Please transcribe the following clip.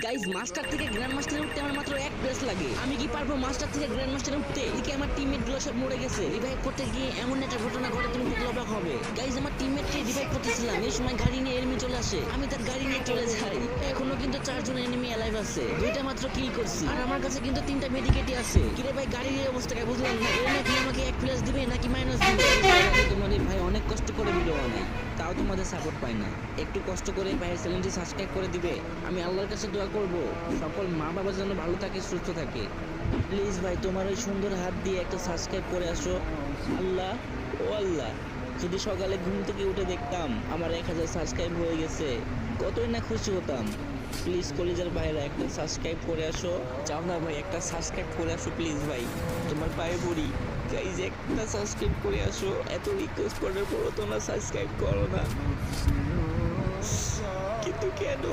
Guys master থেকে grand মাস্টারে উঠতে আমার মাত্র এক প্লেস লাগে। আমি কি পারবো মাস্টার থেকে গ্র্যান্ড মাস্টারে উঠতে? এদিকে আমার টিমমেট গুলো সব মরে গেছে। রিভাইভ করতে গিয়ে এমন একটা ঘটনা ঘটে তুমি দেখলে অবাক হবে। গাইস আমার টিমমেটকে রিভাইভ করতেছিলাম, এই সময় গাড়ি নিয়ে এনিমি চলে আসে। আমি তার গাড়ি নিয়ে চলে যাই। এখনো কিন্তু 4 জন এনিমি অ্যালাইভ আছে, 2টা মাত্র কিল করছি। আর আমার কাছে কিন্তু 3টা মেডিকেটই আছে। কিরে ভাই গাড়ির এই অবস্থা বুঝলাম না, এর নাকি আমাকে এক প্লেস দিবে নাকি মাইনাস দিবে? তোমার ভাই অনেক কষ্ট করে ভিডিও বানাই, তাও তোমাদের সাপোর্ট পাই না। একটু কষ্ট করে ভাইয়ের চ্যানেলটি সাবস্ক্রাইব করে দিবে। আমি আল্লাহর কাছে দোয়া করব সকল মা বাবা যেন ভালো থাকে, সুস্থ থাকে। প্লিজ ভাই তোমার ওই সুন্দর হাত দিয়ে একটা সাবস্ক্রাইব করে আসো। আল্লাহ ও আল্লাহ, যদি সকালে ঘুম থেকে উঠে দেখতাম আমার 1000 সাবস্ক্রাইব হয়ে গেছে, কতই না খুশি হতাম। প্লিজ কলিজার ভাইরা একটা সাবস্ক্রাইব করে আসো। চাও না ভাই একটা সাবস্ক্রাইব করে আসো প্লিজ ভাই, তোমার পায়ে পড়ি। গাইজ একটা সাবস্ক্রাইব করে আসো, এত রিকোয়েস্ট করার পরও তোমরা সাবস্ক্রাইব করো না, কিন্তু কেন?